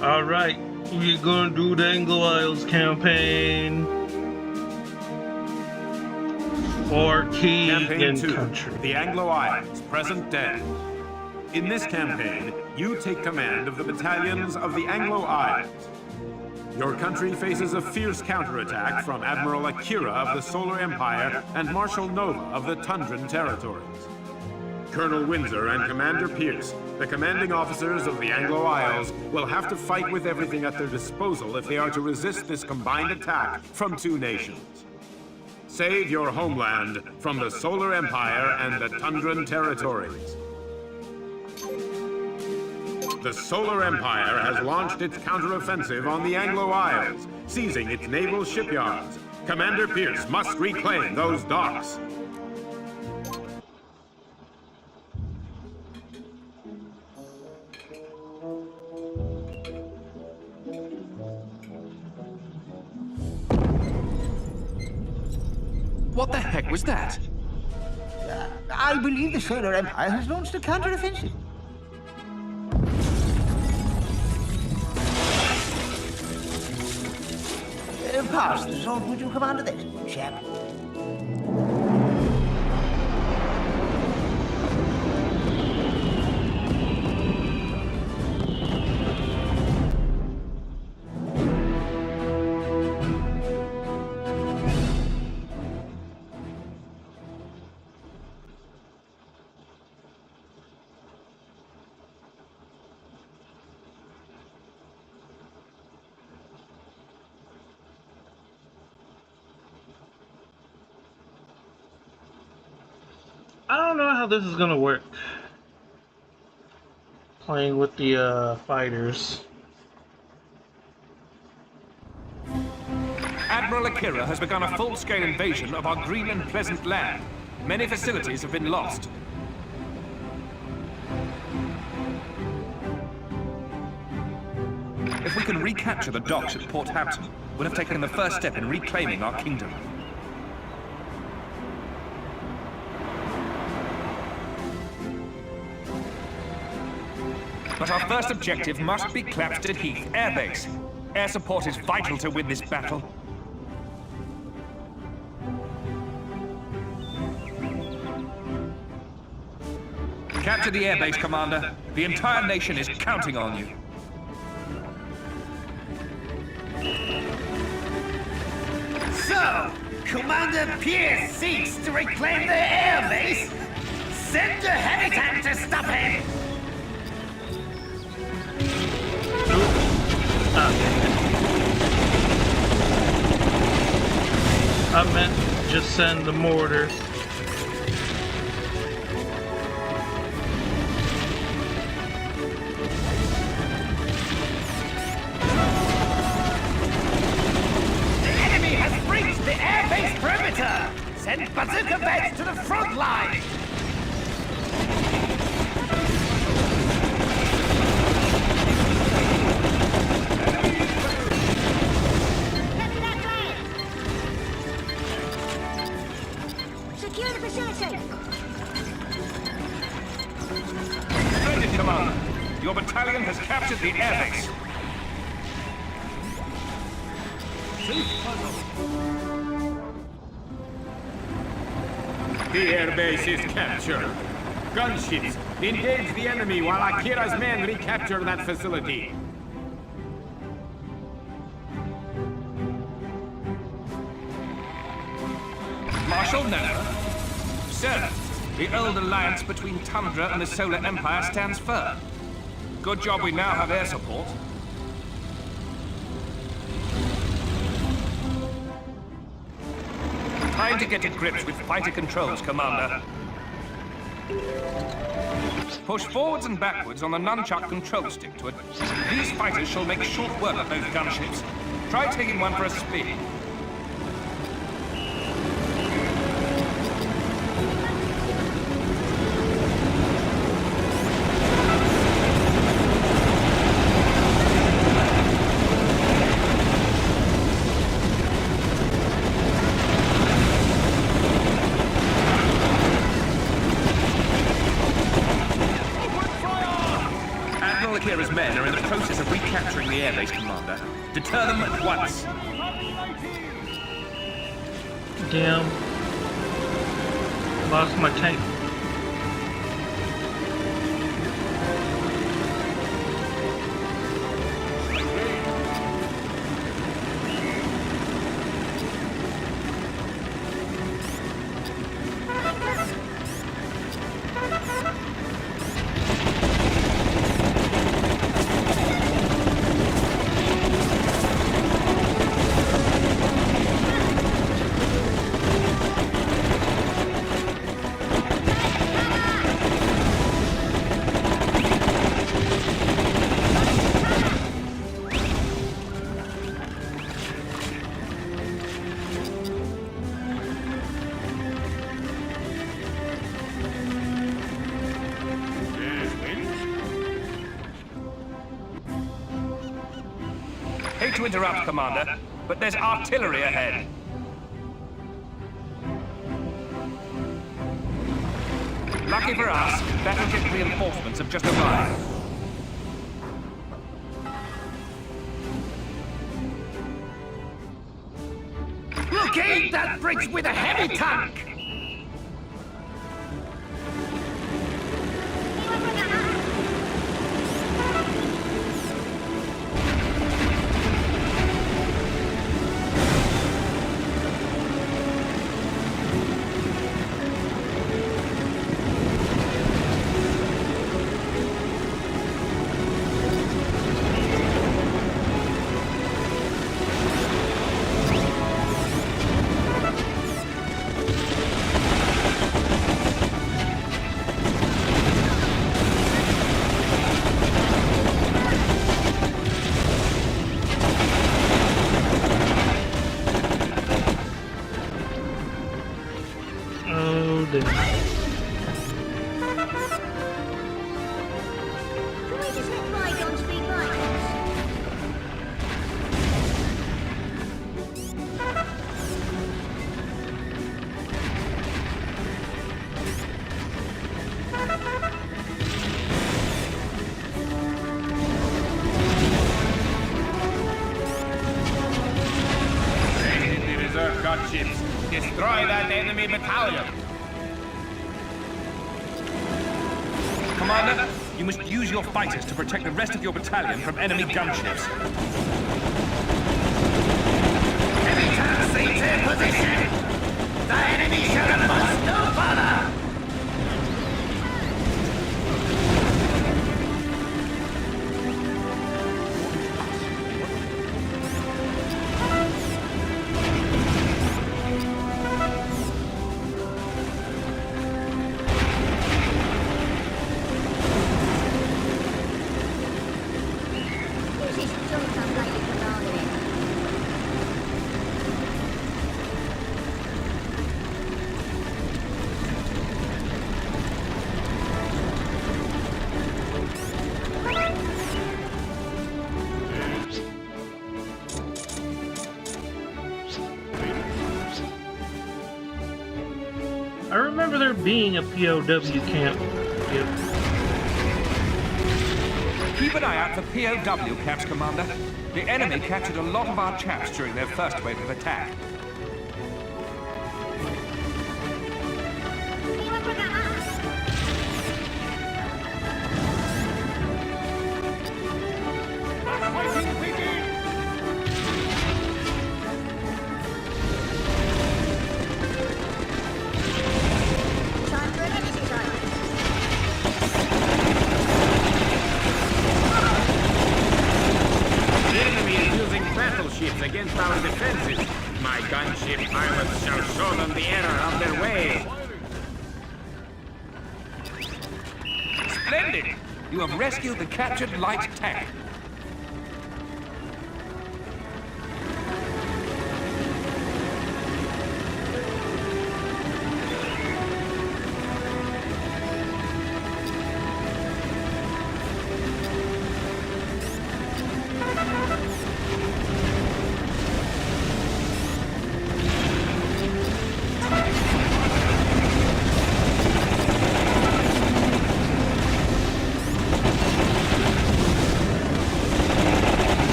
Alright, we're gonna do the Anglo Isles campaign. For king Campaign and 2, country. the Anglo Isles, present day. In this campaign, you take command of the battalions of the Anglo Isles. Your country faces a fierce counterattack from Admiral Akira of the Solar Empire and Marshal Nova of the Tundran Territories. Colonel Windsor and Commander Pierce, the commanding officers of the Anglo Isles, will have to fight with everything at their disposal if they are to resist this combined attack from two nations. Save your homeland from the Solar Empire and the Tundran Territories. The Solar Empire has launched its counteroffensive on the Anglo Isles, seizing its naval shipyards. Commander Pierce must reclaim those docks. What the heck was that? I believe the Solar Empire has launched a counteroffensive. Pass the sword, would you, Commander? This chap. I don't know how this is gonna work. Playing with the fighters. Admiral Akira has begun a full-scale invasion of our green and pleasant land. Many facilities have been lost. If we can recapture the docks at Port Hampton, we'll have taken the first step in reclaiming our kingdom. But our first objective must be Clapstead Heath Air Base. Air support is vital to win this battle. Capture the airbase, Commander. The entire nation is counting on you. So, Commander Pierce seeks to reclaim the airbase? Send a heavy tank to stop him! I meant just send the mortar. The enemy has breached the airbase perimeter! Send bazooka beds to the front line! Secure the facility! Splendid, Commander. Your battalion has captured the airbase. The airbase is captured. Gunships, engage the enemy while Akira's men recapture that facility. Marshal Nova? Sir, the old alliance between Tundra and the Solar Empire stands firm. Good job we now have air support. Time to get to grips with fighter controls, Commander. Push forwards and backwards on the nunchuck control stick to it. These fighters shall make short work of those gunships. Try taking one for a spin. Clearer's men are in the process of recapturing the airbase, Commander. Deter them at once. Damn. Lost my tank. Hate to interrupt, Commander, but there's artillery ahead. Lucky for us, battleship reinforcements have just arrived. Blockade that bridge with a heavy tank! Oh, dear. Can we just let bygones be bygones? Raid the reserve gunships. Destroy that enemy battalion. Commander, you must use your fighters to protect the rest of your battalion from enemy gunships. Heavy tank seats in position! The enemy shall advance no further! Who's this junk lady commanding? I remember there being a POW camp. Yep. Keep an eye out for POW camps, Commander. The enemy captured a lot of our chaps during their first wave of attack. Time for an energy drink. The enemy is using battleships against our defenses. My gunship pilots shall show them the error of their ways. Splendid! You have rescued the captured light tank.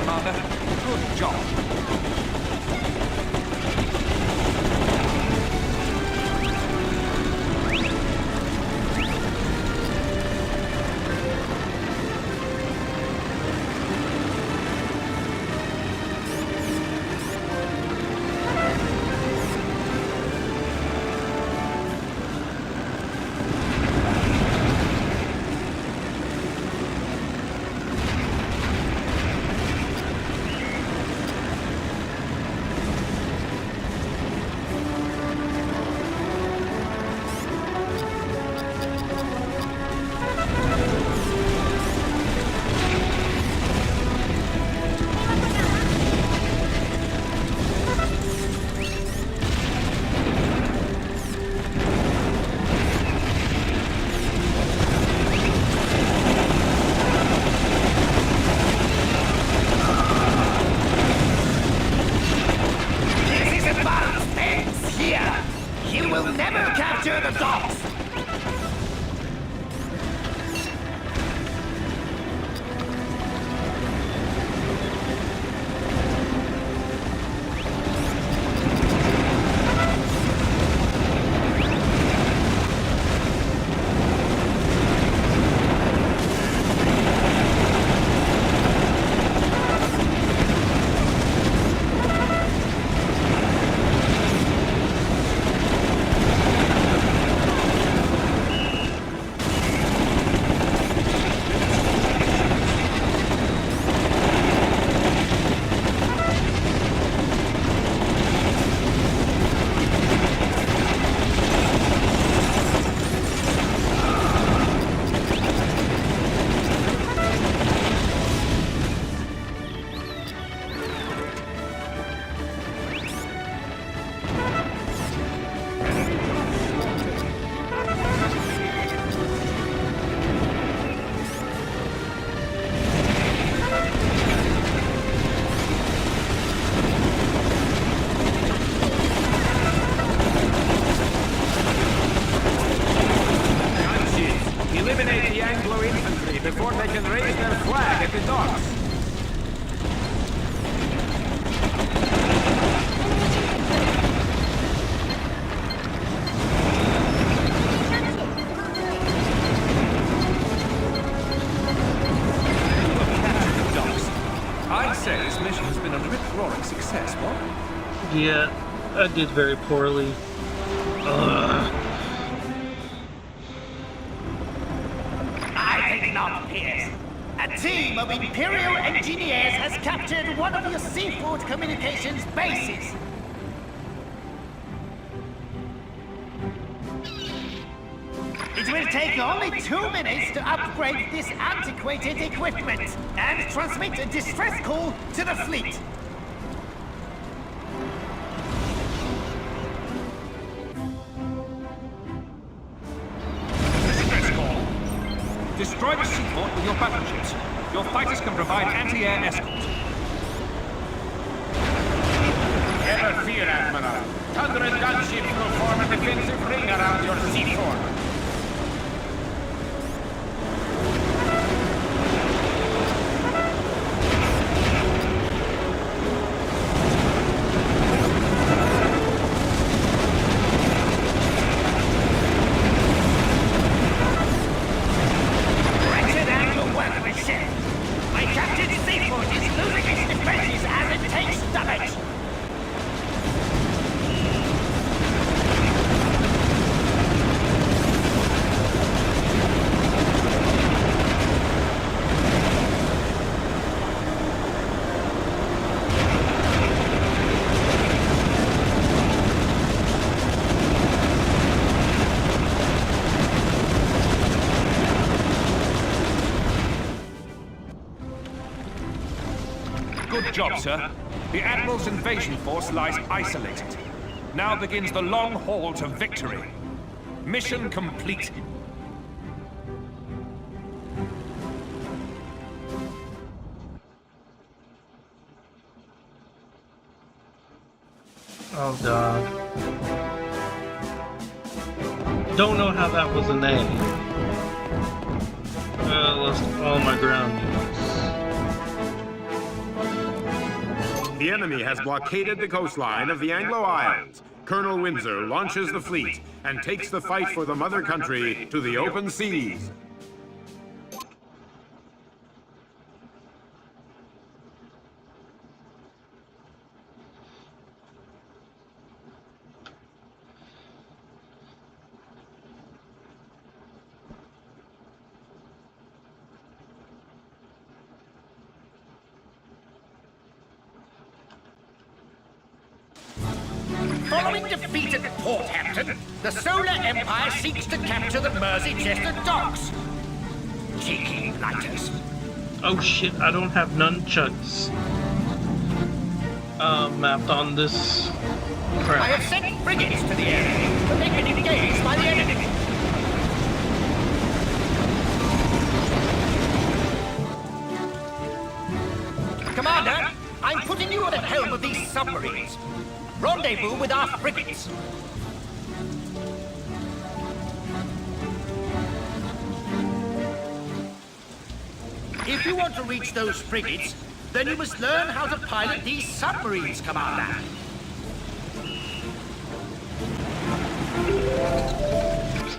Commander. Good job. Eliminate the Anglo infantry before they can raise their flag at the docks. I'd say this mission has been a rip-roaring success, what? Yeah, I did very poorly. Ugh. I think not, Pierce. A team of Imperial engineers has captured one of your seafood communications bases. It will take only 2 minutes to upgrade this antiquated equipment and transmit a distress call to the fleet. Distress call. Destroy the seaport with your battleships. Your fighters can provide anti-air escort. Never fear, Admiral. 100 gunships will form a defensive ring around your seaport. Good job, sir. The Admiral's invasion force lies isolated. Now begins the long haul to victory. Mission complete. Oh god. Don't know how that was an A. Lost all my ground units. The enemy has blockaded the coastline of the Anglo Isles. Colonel Windsor launches the fleet and takes the fight for the mother country to the open seas. Following defeat at Porthampton, the Solar Empire seeks to capture the Merseychester docks. Cheeky blighters. Oh shit, I don't have nunchucks mapped on this I crap. have sent frigates to the area, but they've been engaged by the enemy. Commander, I'm putting you at the helm of these submarines. Rendezvous with our frigates. If you want to reach those frigates, then you must learn how to pilot these submarines, Commander.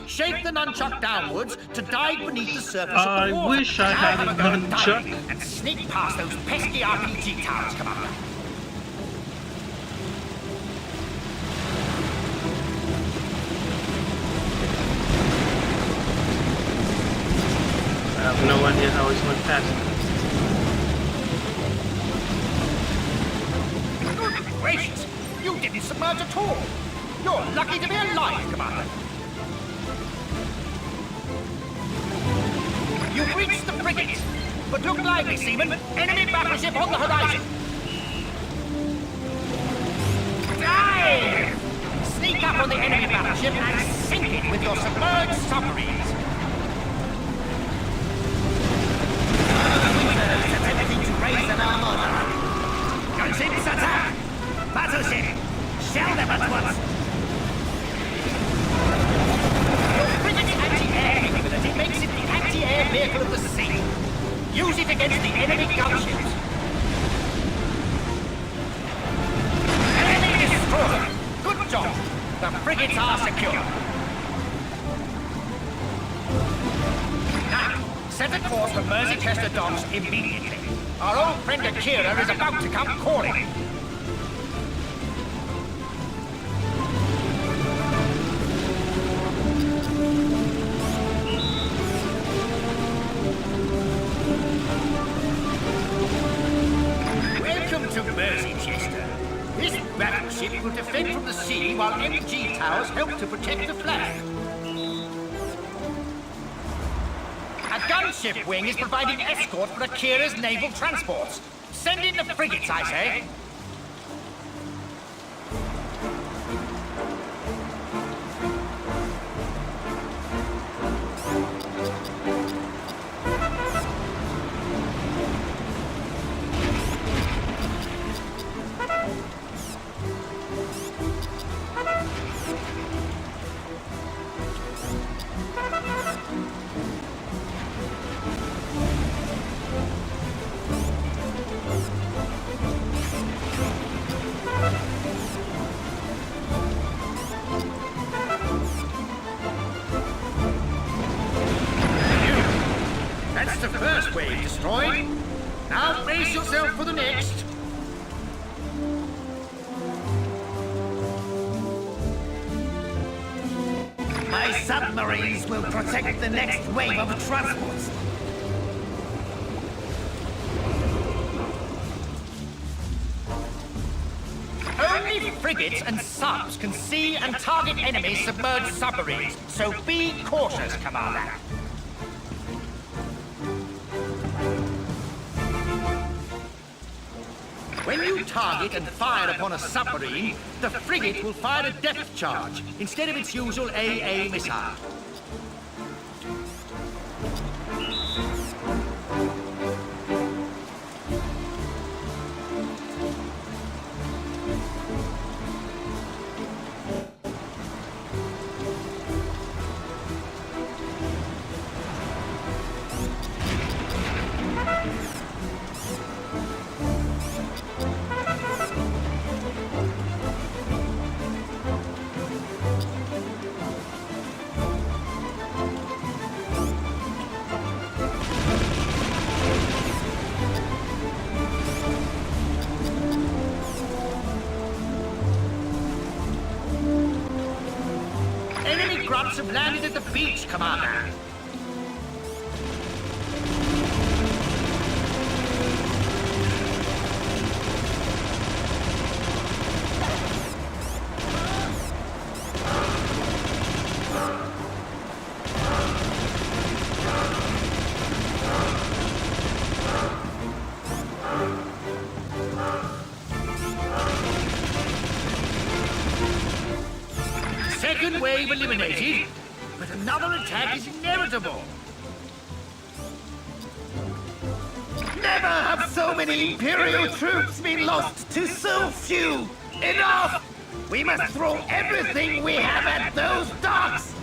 Shake the nunchuck downwards to dive beneath the surface of I the water. wish I Now had have a go at nunchuck. diving and sneak past those pesky RPG towers, Commander. I have no idea how he's went past it. Good gracious! You didn't submerge at all! You're lucky to be alive, Commander! You've reached the frigate! But look lively, seamen! Enemy battleship on the horizon! Dive! Sneak up on the enemy battleship and sink it with your submerged submarines! Attempting to raise an armada! Gunships attack! Battleship! Shell them at once! Your frigate's anti-air capability makes it the anti-air vehicle of the sea. Use it against the enemy gunships. Enemy destroyed! Good job! The frigates are secure. Now, set a course for Merseychester docks immediately. Our old friend Akira is about to come calling. Welcome to Merseychester. This battleship will defend from the sea while MG towers help to protect the flag. A gunship wing is providing escort for Akira's naval transports. Send in the frigates, I say. That's the first wave destroyed. Now brace yourself for the next. My submarines will protect the next wave of transports. Only frigates and subs can see and target enemy submerged submarines, so be cautious, Commander. When you target and fire upon a submarine, the frigate will fire a depth charge instead of its usual AA missile. grunts have landed at the beach, Commander. Second wave eliminated, but another attack is inevitable. Never have so many Imperial troops been lost to so few. Enough! We must throw everything we have at those docks!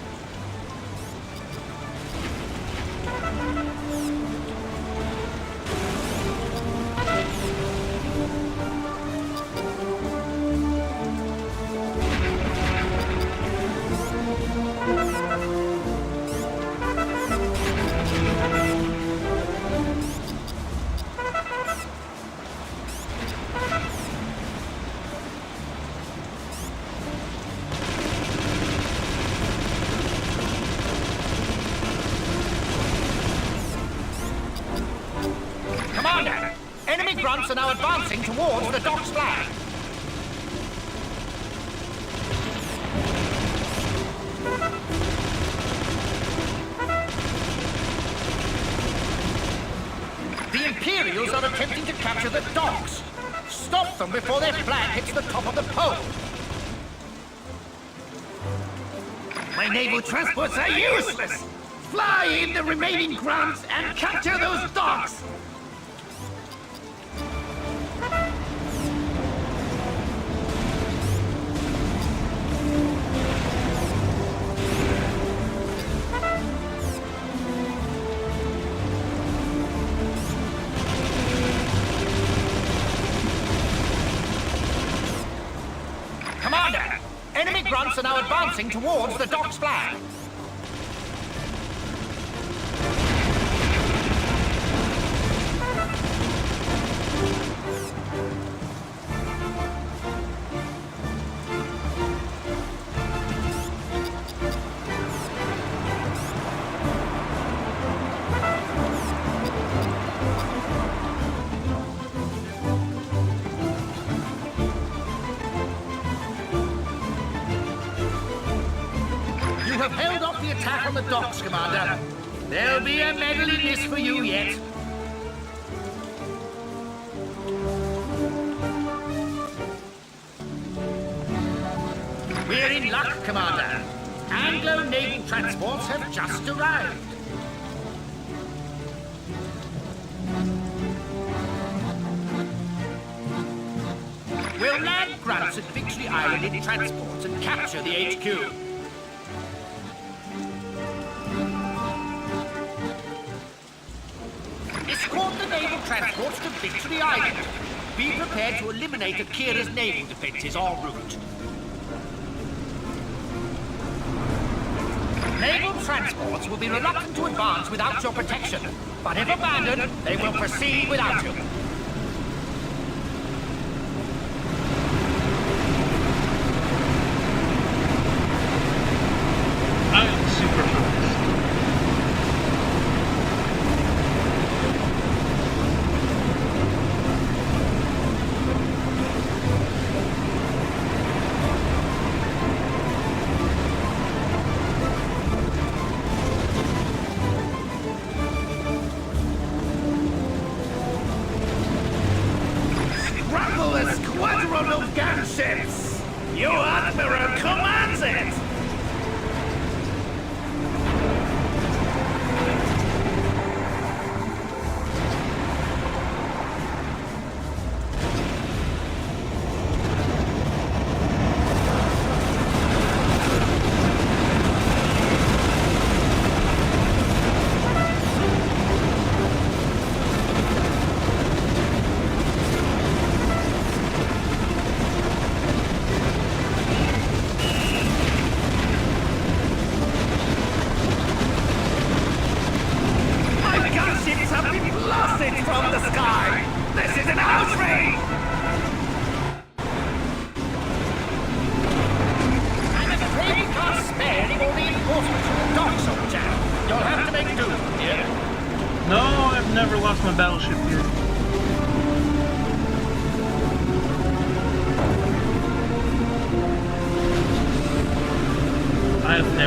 Commander, enemy grunts are now advancing towards the dock's flag. The Imperials are attempting to capture the docks. Stop them before their flag hits the top of the pole. My naval transports are useless. Fly in the remaining grunts and capture those docks. Commander, enemy grunts are now advancing towards the dock's flag. You have held off the attack on the docks, Commander. There'll be a medal in this for you yet. We're in luck, Commander. Anglo naval transports have just arrived. We'll land grunts at Victory Island in transports and capture the HQ. Escort the naval transports to Victory Island. Be prepared to eliminate Akira's naval defenses en route. Naval transports will be reluctant to advance without your protection, but if abandoned, they will proceed without you. I am super fast. Scramble a squadron of gunships! Your Admiral commands it!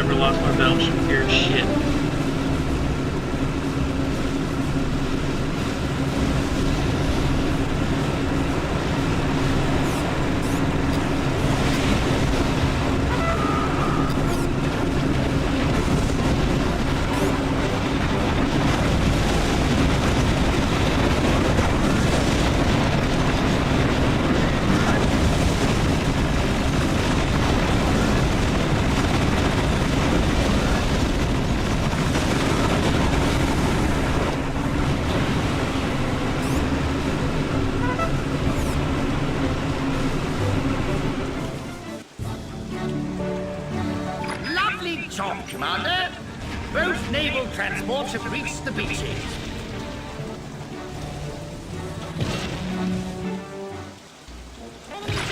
never lost my battleship here. Shit. Lovely job, Commander. Both naval transports have reached the beaches.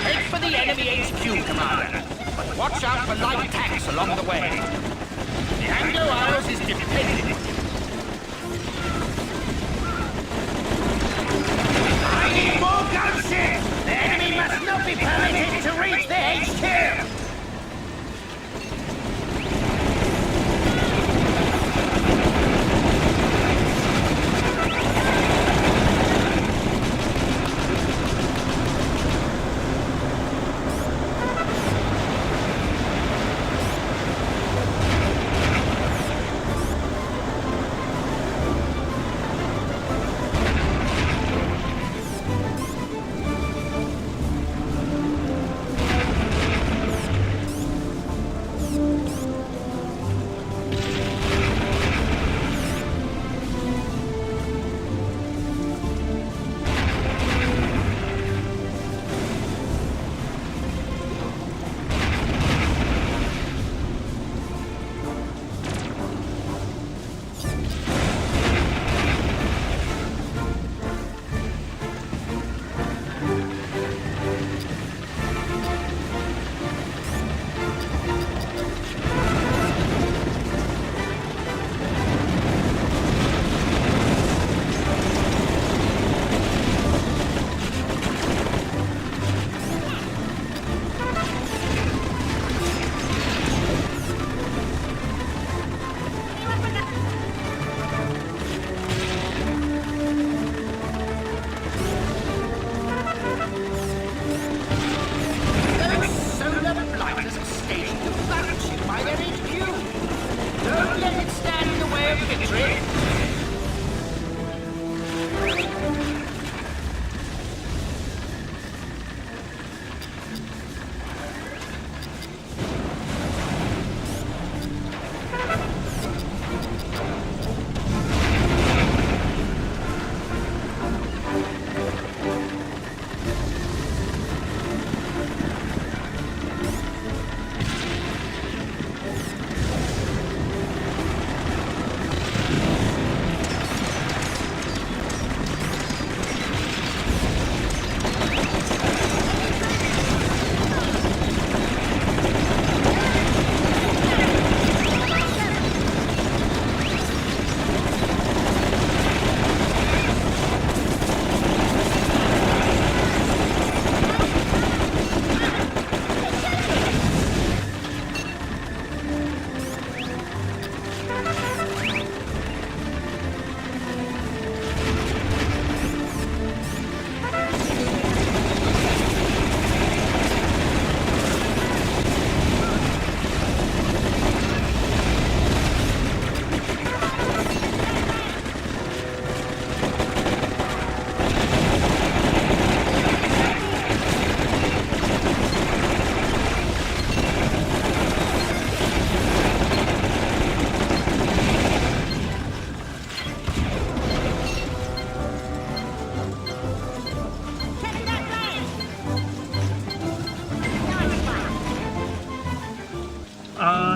Head for the enemy HQ, Commander. But watch out for light attacks along the way. The Anglo Isles is dependent. I need more gunships! The enemy must not be permitted to reach their HQ!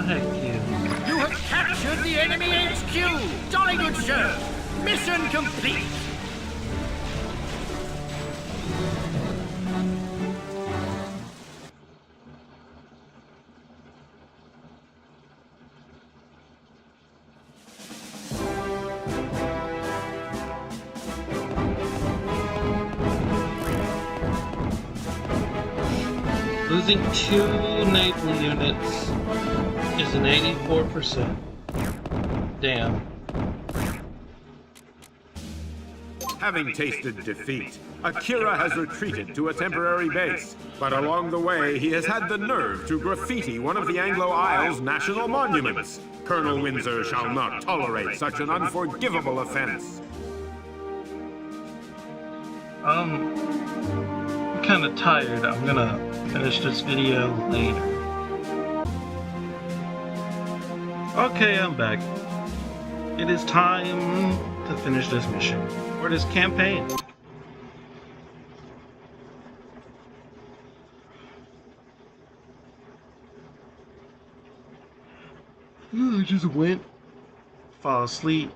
Heck yeah. You have captured the enemy HQ! Jolly good show! Mission complete! Losing 2 naval units is an 84%. Damn. Having tasted defeat, Akira has retreated to a temporary base. But along the way, he has had the nerve to graffiti one of the Anglo Isles' national monuments. Colonel Windsor shall not tolerate such an unforgivable offense. I'm kind of tired. I'm gonna finish this video later. Okay, I'm back. It is time to finish this mission, or this campaign. I just went, fall asleep,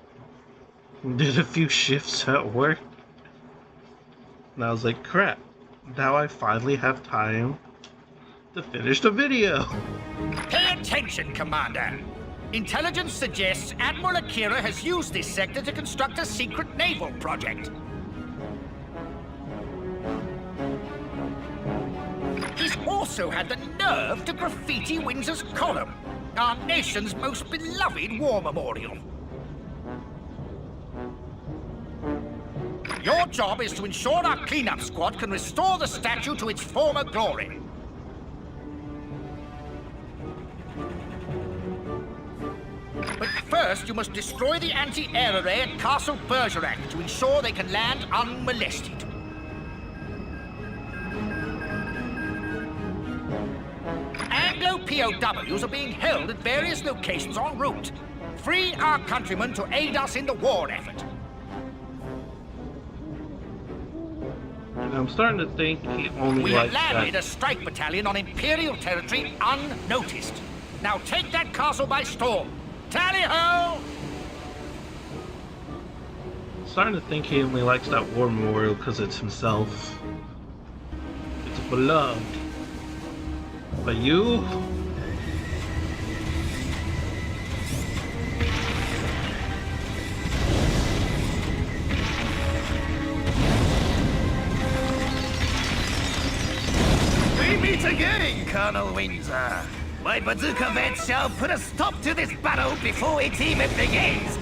did a few shifts at work, and I was like, crap, now I finally have time to finish the video. Pay attention, Commander. Intelligence suggests Admiral Akira has used this sector to construct a secret naval project. He's also had the nerve to graffiti Windsor's column, our nation's most beloved war memorial. Your job is to ensure our cleanup squad can restore the statue to its former glory. But first, you must destroy the anti-air array at Castle Bergerac to ensure they can land unmolested. Anglo POWs are being held at various locations en route. Free our countrymen to aid us in the war effort. And I'm starting to think he only We have likes landed that. a strike battalion on Imperial territory unnoticed. Now take that castle by storm. Tally-ho! Starting to think he only likes that war memorial because it's himself. It's beloved. But you? We meet again, Colonel Windsor. My bazooka vets shall put a stop to this battle before it even begins.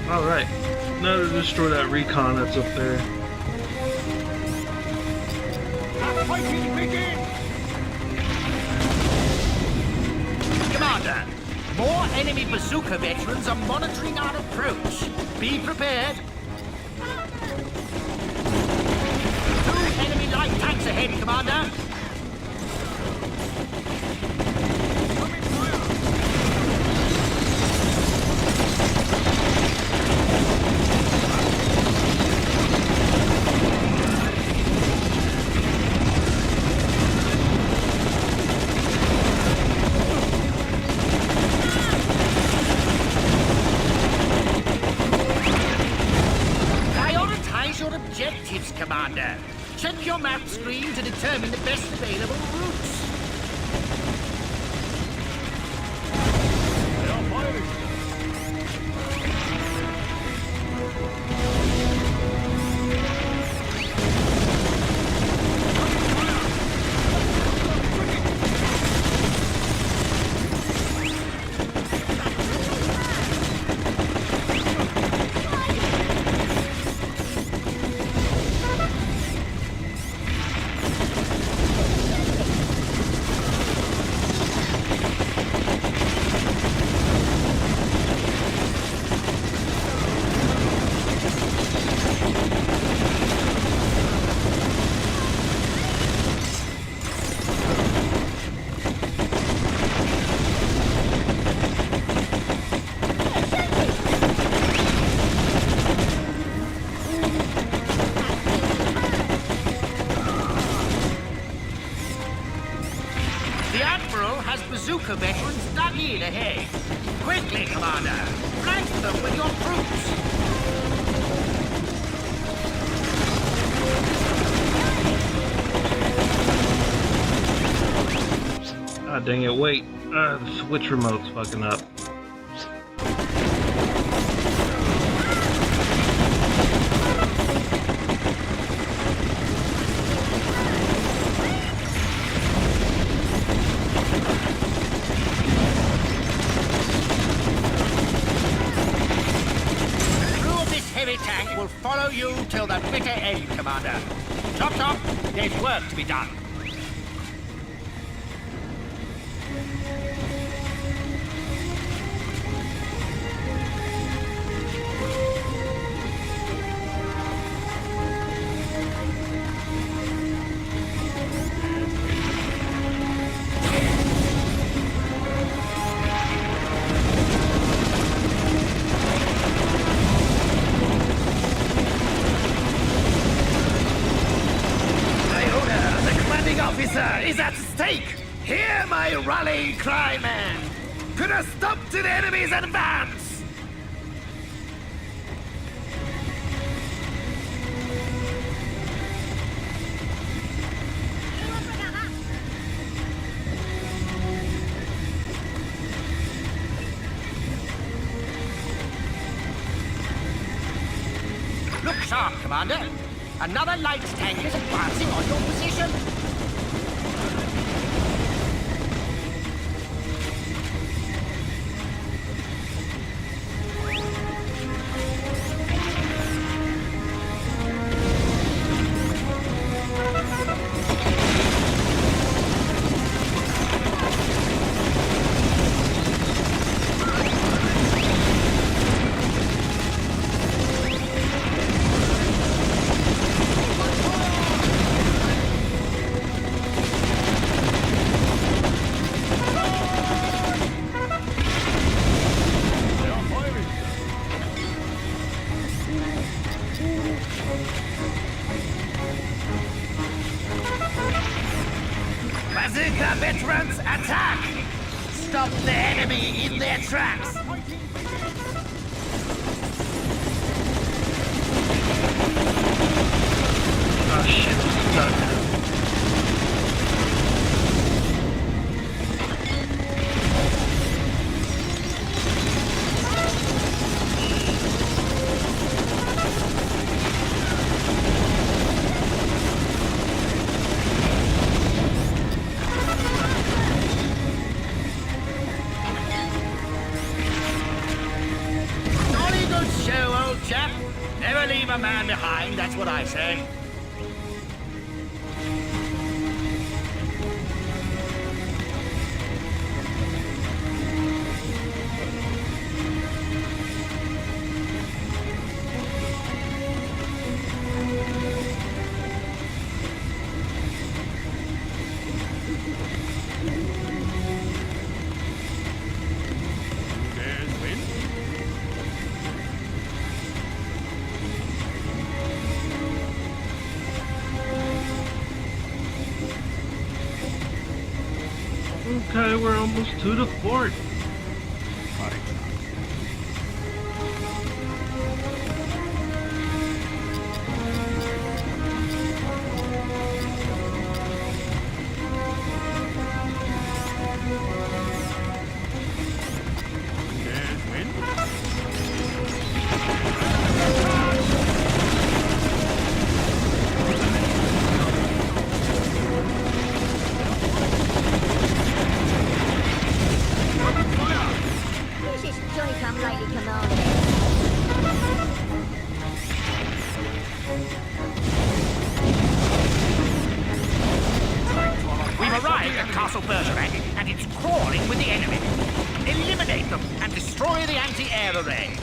Alright. Now to destroy that recon that's up there. Fighting begins! Commander, more enemy bazooka veterans are monitoring our approach. Be prepared. 2 enemy light tanks ahead, Commander. Objectives, Commander. Check your map screen to determine the best available routes. They are firing. Bazooka veterans dug in ahead. Quickly, Commander! Flank them with your troops! Ah, dang it, wait. The Switch remote's fucking up. Tank will follow you till the bitter end, Commander. Chop chop, there's work to be done. Is at stake! Hear my rallying cry, man! Put a stop to the enemy's advance! Look sharp, Commander! Another light tank is advancing on your position! Bazooka veterans, attack! Stop the enemy in their tracks! Oh shit, stuck. Never leave a man behind, that's what I say. Okay, we're almost to the fort. And it's crawling with the enemy. Eliminate them and destroy the anti-air array.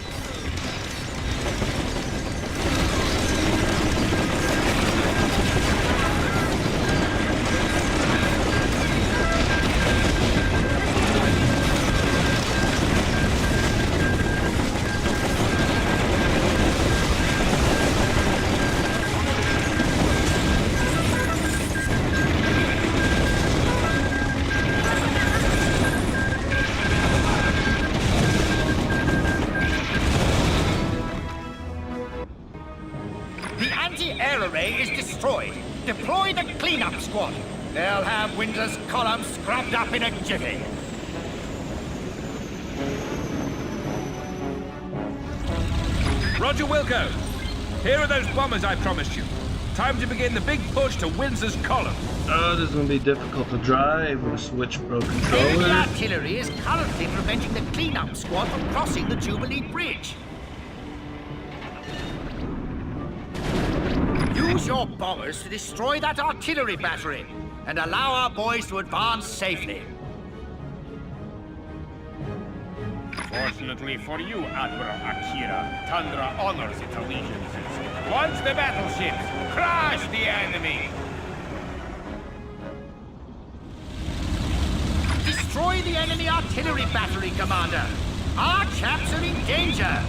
Air array is destroyed. Deploy the cleanup squad. They'll have Winter's column scrubbed up in a jiffy. Roger Wilco. Here are those bombers I promised you. Time to begin the big push to Windsor's column. Oh, this is gonna be difficult to drive with a switch pro Enemy controller. artillery is currently preventing the cleanup squad from crossing the Jubilee Bridge. Use your bombers to destroy that artillery battery and allow our boys to advance safely. Fortunately for you, Admiral Akira, Tundra honors its allegiances. Launch the battleships! Crush the enemy! Destroy the enemy artillery battery, Commander! Our chaps are in danger!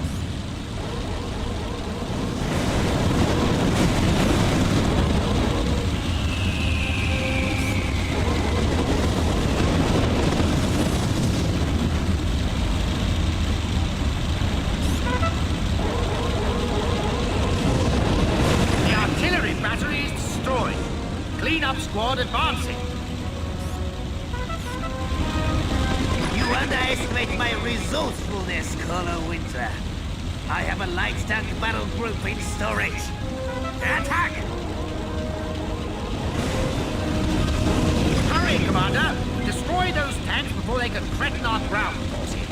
The artillery battery is destroyed. Cleanup squad advancing. You underestimate my resourcefulness, Colonel Winter. I have a light tank battle group in storage. Attack! Hurry, Commander! Destroy those tanks before they can threaten our ground forces.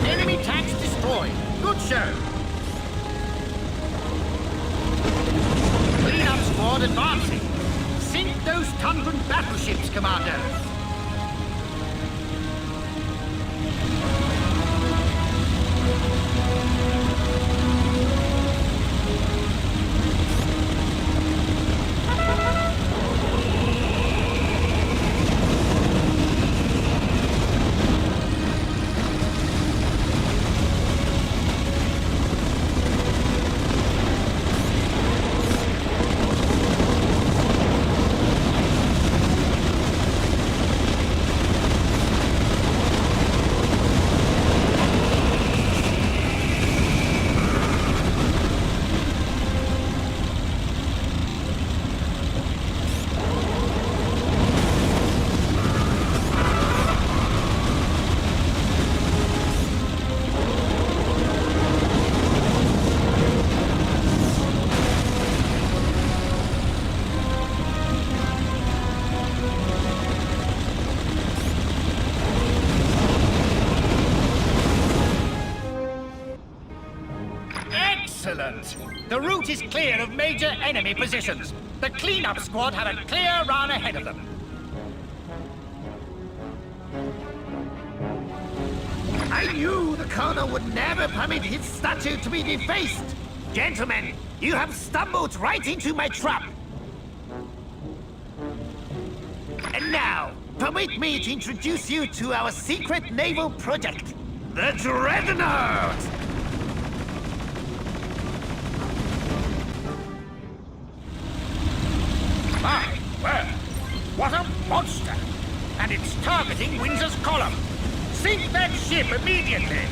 Enemy tanks destroyed. Good show. Cleanup squad advancing. Sink those Tundran battleships, Commander. Excellent! The route is clear of major enemy positions. The cleanup squad have a clear run ahead of them. I knew the Colonel would never permit his statue to be defaced. Gentlemen, you have stumbled right into my trap. And now, permit me to introduce you to our secret naval project, the Dreadnought! My word! What a monster! And it's targeting Windsor's column! Sink that ship immediately!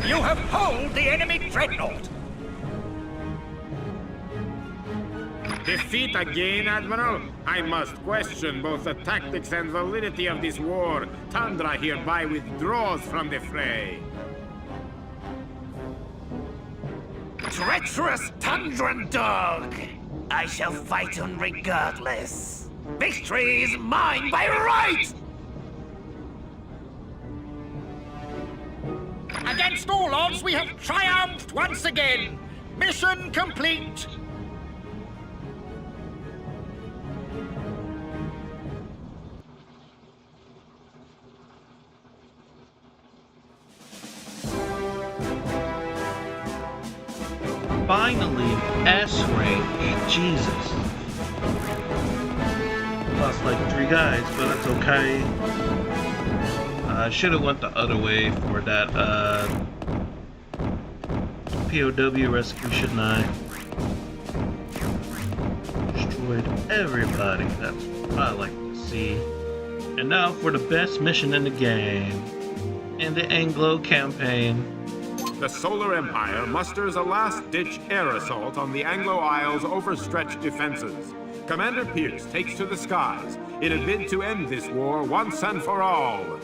You have holed the enemy dreadnought! Defeat again, Admiral? I must question both the tactics and validity of this war. Tundra hereby withdraws from the fray. Treacherous Tundran dog! I shall fight on regardless. Victory is mine by right! Against all odds, we have triumphed once again! Mission complete! finally S rank. Jesus. Lost like 3 guys, but that's okay. I should have went the other way for that POW rescue, shouldn't I? Destroyed everybody. That's what I like to see. And now for the best mission in the game. In the Anglo campaign. The Solar Empire musters a last-ditch air assault on the Anglo Isles' overstretched defenses. Commander Pierce takes to the skies in a bid to end this war once and for all.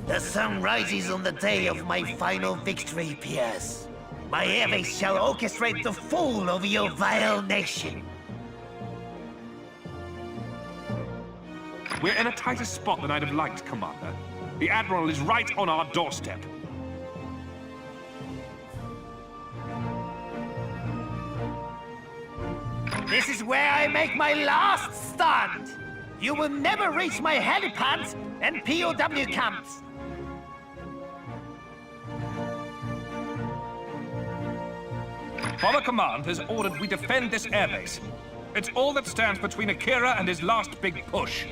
The sun rises on the day of my final victory, Pierce. My airbase shall orchestrate the fall of your vile nation. We're in a tighter spot than I'd have liked, Commander. The Admiral is right on our doorstep. This is where I make my last stand. You will never reach my helipads and POW camps. Bomber Command has ordered we defend this airbase. It's all that stands between Akira and his last big push.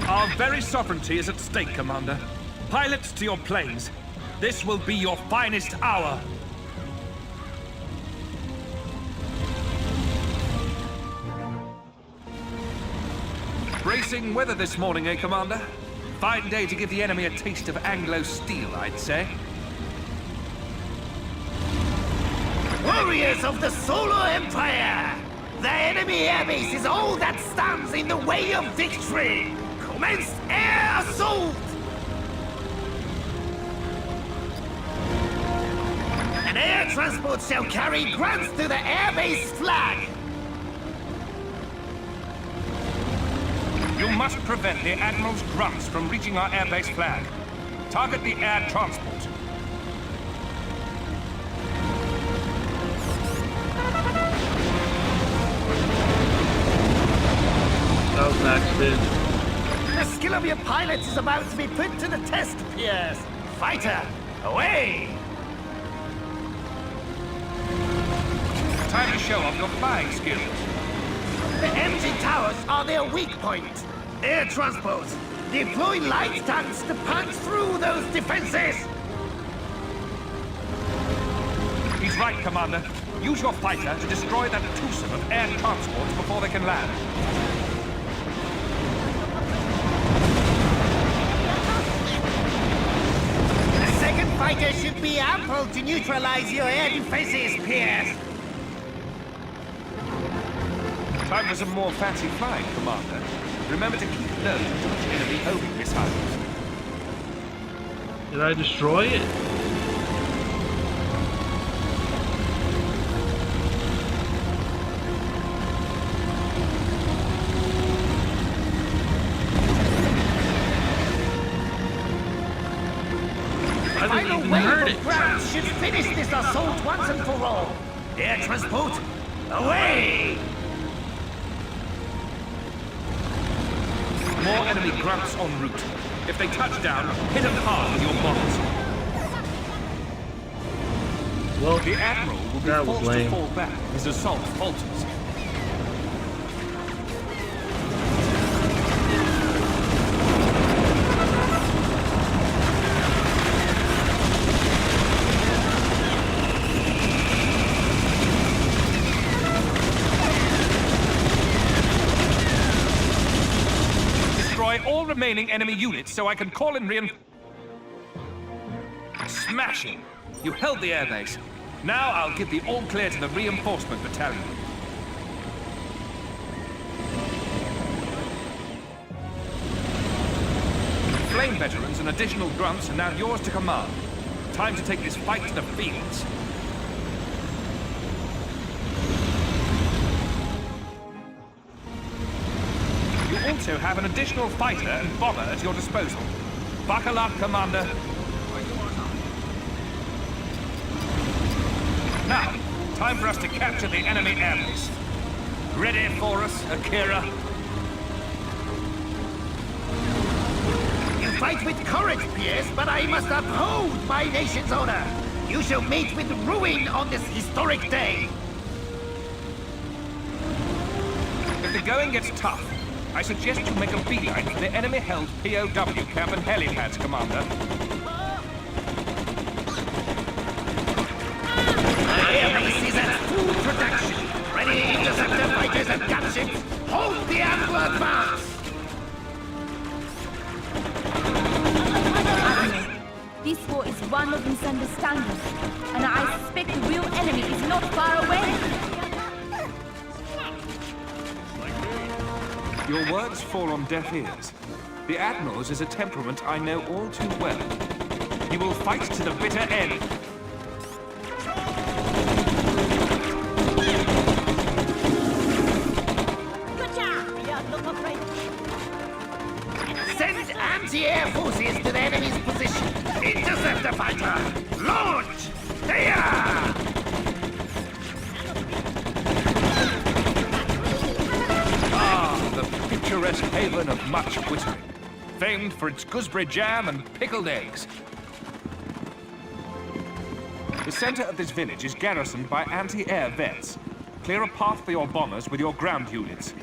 Our very sovereignty is at stake, Commander. Pilots to your planes. This will be your finest hour. Bracing weather this morning, eh, Commander? Fine day to give the enemy a taste of Anglo steel, I'd say. Warriors of the Solar Empire! The enemy airbase is all that stands in the way of victory! Commence air assault! An air transport shall carry grants to the airbase flag! You must prevent the Admiral's grunts from reaching our airbase flag. Target the air transport. That was an accident. The skill of your pilots is about to be put to the test, Pierce. Fighter, away! Time to show off your flying skills. The engine towers are their weak point. Air transport, deploy light tanks to punch through those defenses! He's right, Commander. Use your fighter to destroy that twosome of air transports before they can land. The second fighter should be ample to neutralize your air defenses, Pierce. Time for some more fancy flying, Commander. Remember to keep low to much enemy homing missiles. Did I destroy it? I didn't Final even wave hurt of it. grounds should finish this assault once and for all. Air transport, away! More enemy grunts en route. If they touch down, hit them hard with your bombs. Well, The Admiral will be that was forced to lame. fall back. His assault falters. All remaining enemy units so I can call in Smashing! You held the airbase. Now I'll give the all clear to the reinforcement battalion. Flame veterans and additional grunts are now yours to command. Time to take this fight to the fields. also have an additional fighter and bomber at your disposal. Buckle up, Commander. Now, time for us to capture the enemy air base. Ready for us, Akira? You fight with courage, Pierce, but I must uphold my nation's honor. You shall meet with ruin on this historic day. If the going gets tough, I suggest you make a beeline for the enemy-held POW camp and helipads, Commander. My air base is at full production. Ready, interceptor fighters and gunships. Hold the Anglo advance. This war is one of misunderstandings, and I suspect the real enemy is not far away. Your words fall on deaf ears. The Admiral's is a temperament I know all too well. He will fight to the bitter end. Send anti-air forces to the enemy's position. Interceptor fighter, launch! There! The picturesque haven of much Twittering, famed for its gooseberry jam and pickled eggs. The center of this village is garrisoned by anti-air vets. Clear a path for your bombers with your ground units.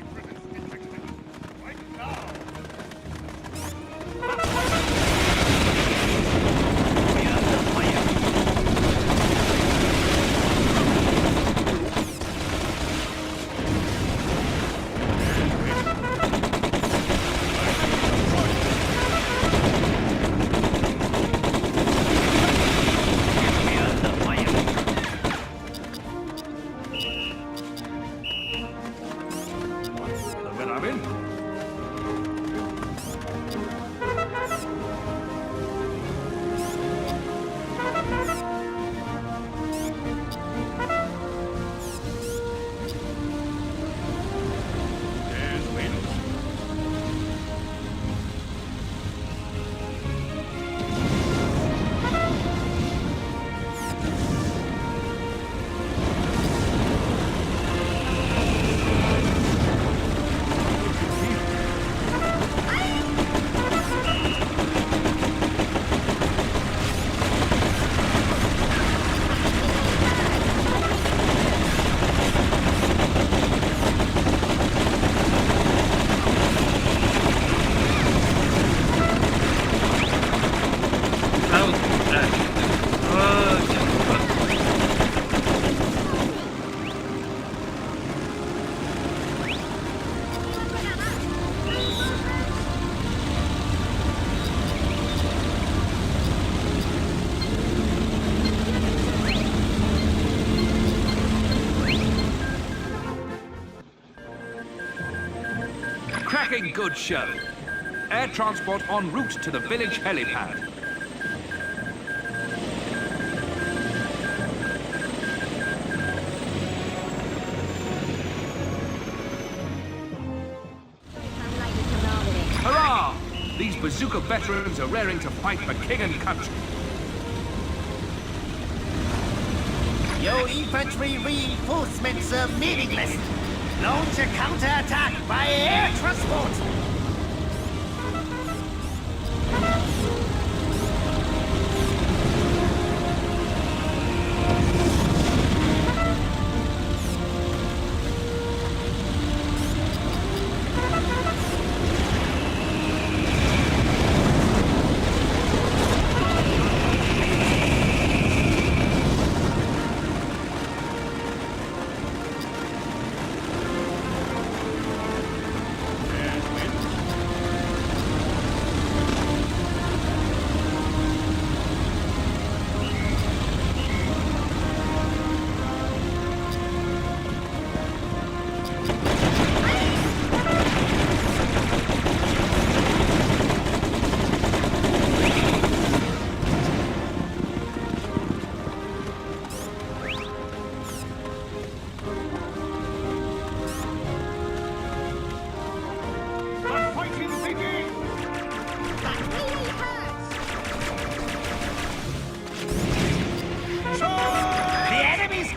Cracking good show. Air transport en route to the village helipad. Hurrah! These bazooka veterans are raring to fight for king and country. Your infantry reinforcements are meaningless. Launch a counterattack by air transport.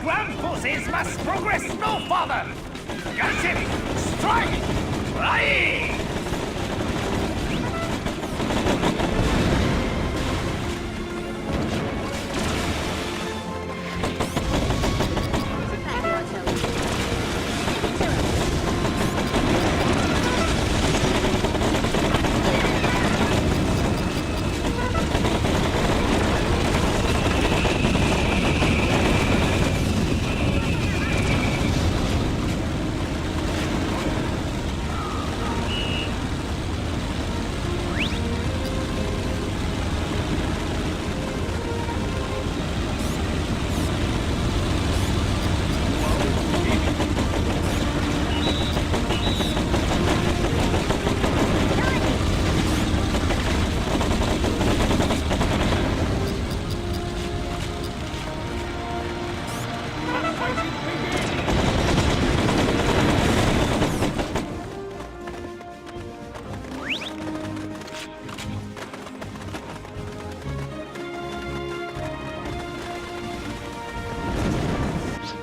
ground forces must progress no farther! Gunship! Strike! Fly!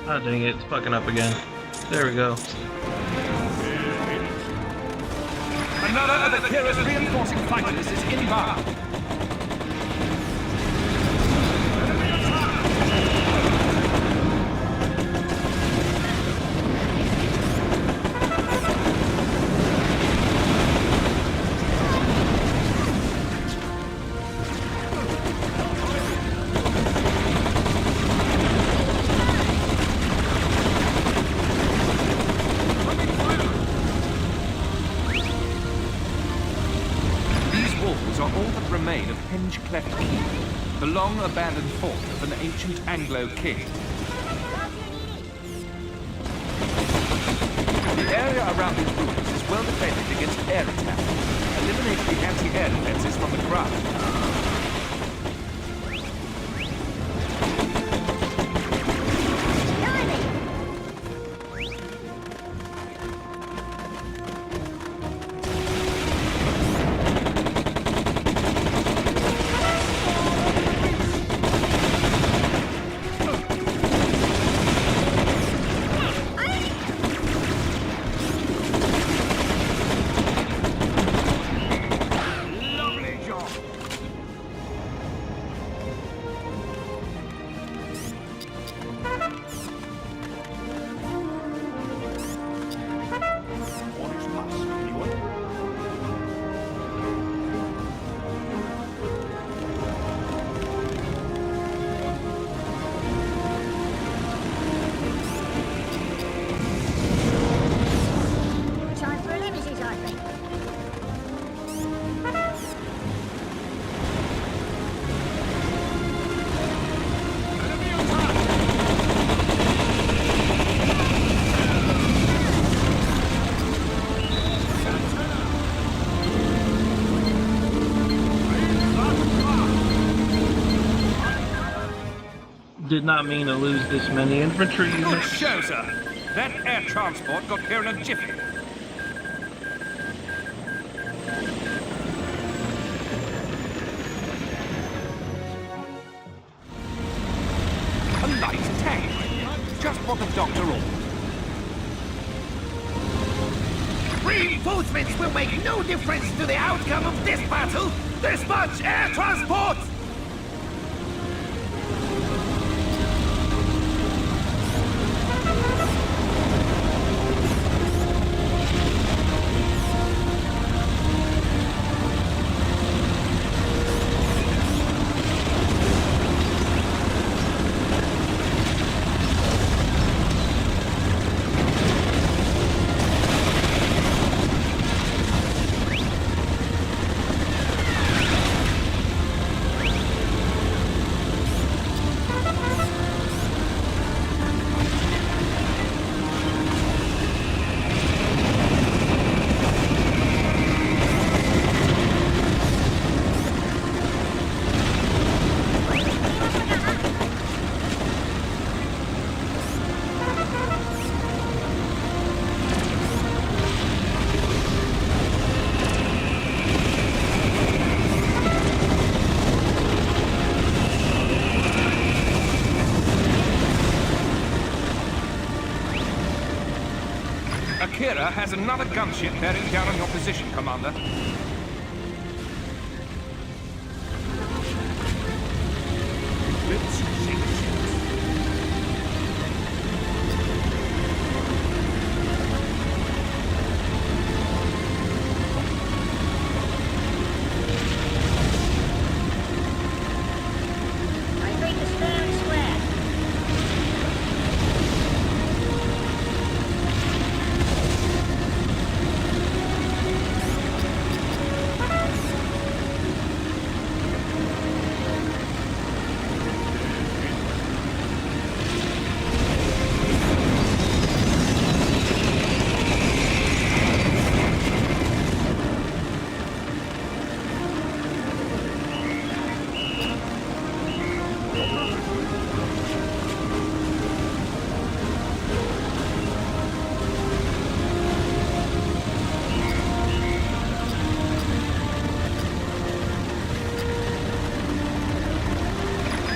Ah, dang it, it's fucking up again. There we go. Another of the Kira's reinforcing fighters is inbound. The long-abandoned fort of an ancient Anglo king. The area around these ruins is well defended against air attack. Eliminate the anti-air defenses from the ground. Did not mean to lose this many infantry Good units. show, sir. That air transport got here in a jiffy. A light tank. Just what the doctor ordered. Reinforcements will make no difference to the outcome of this battle! Dispatch air transport! Akira has another gunship bearing down on your position, Commander. I read the fair and square.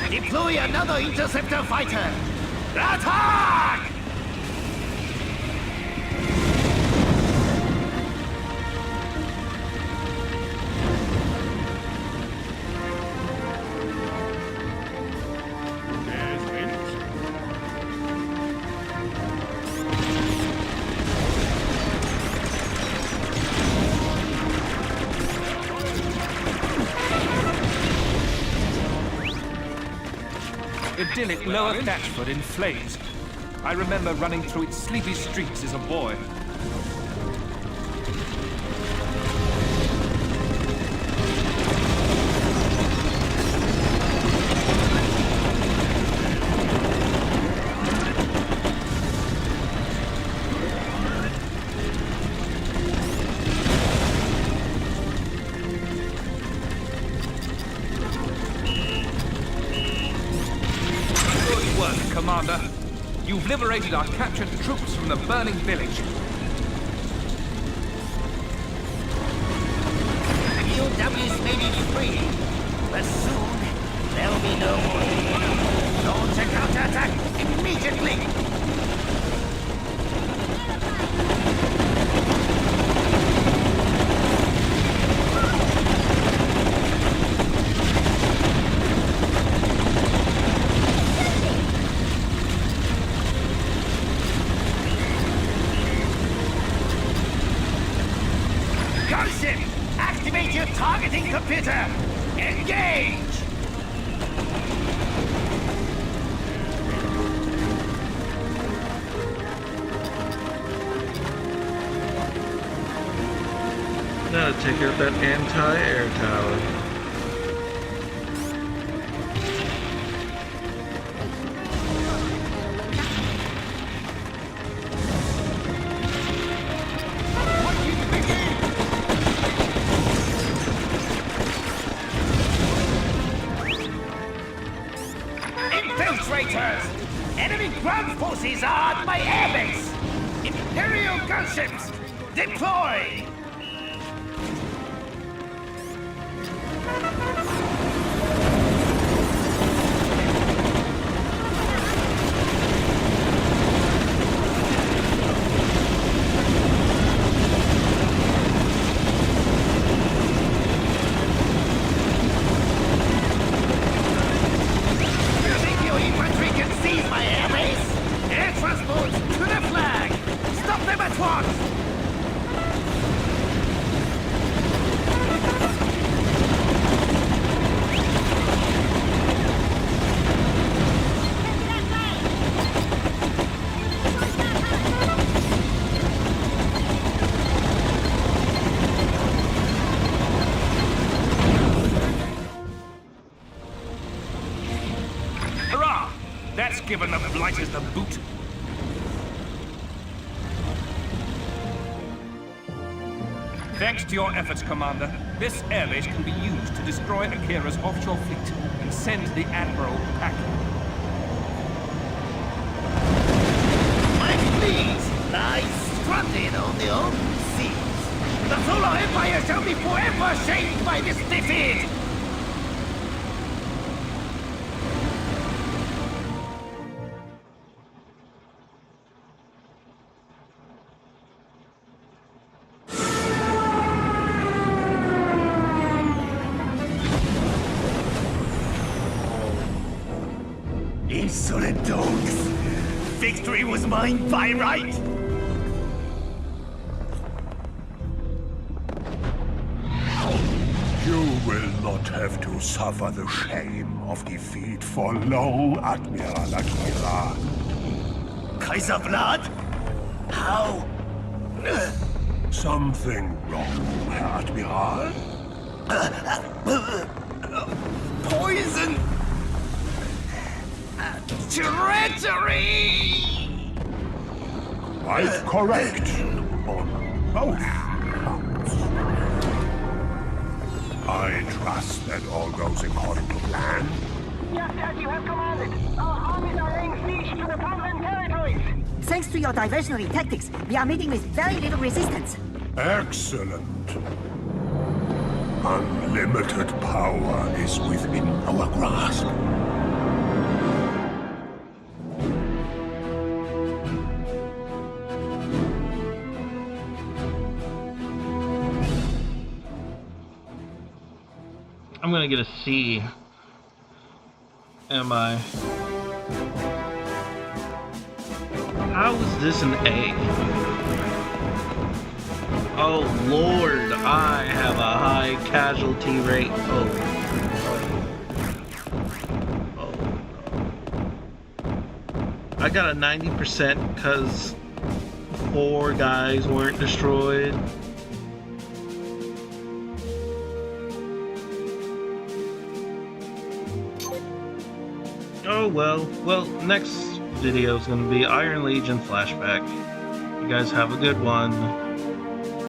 Deploy another interceptor fighter! Attack! Idyllic Lower Thatchford in flames. I remember running through its sleepy streets as a boy. Good work, Commander. You've liberated our captured troops from the burning village. POWs may be free, but soon there'll be no more. Launch a counterattack immediately! Gunship! Activate your targeting computer! Engage! Now to take out that anti-air tower. Infiltrators! Enemy ground forces are at my airbase! Imperial gunships! Deploy! You think your infantry can seize my airbase? Air transport to the flag! Stop them at once! Hurrah! That's given the blighters the boot. Thanks to your efforts, Commander, this airbase can be used to destroy Akira's offshore fleet and send the Admiral packing. My fleet lies stranded on the open seas. The Solar Empire shall be forever shamed by this defeat! insolent dogs! Victory was mine by right! You will not have to suffer the shame of defeat for long, Admiral Akira. Kaiser Vlad? How? Something wrong, Herr Admiral? Poison! Treachery! Quite correct on both counts. I trust that all goes according to plan. Just as you have commanded, our armies are laying siege to the Poland territories. Thanks to your diversionary tactics, we are meeting with very little resistance. Excellent. Unlimited power is within our grasp. I'm gonna get a C. Am I? How is this an A? Oh Lord, I have a high casualty rate. Oh. I got a 90% because 4 guys weren't destroyed. Oh well. Well, next video is going to be Iron Legion flashback. You guys have a good one.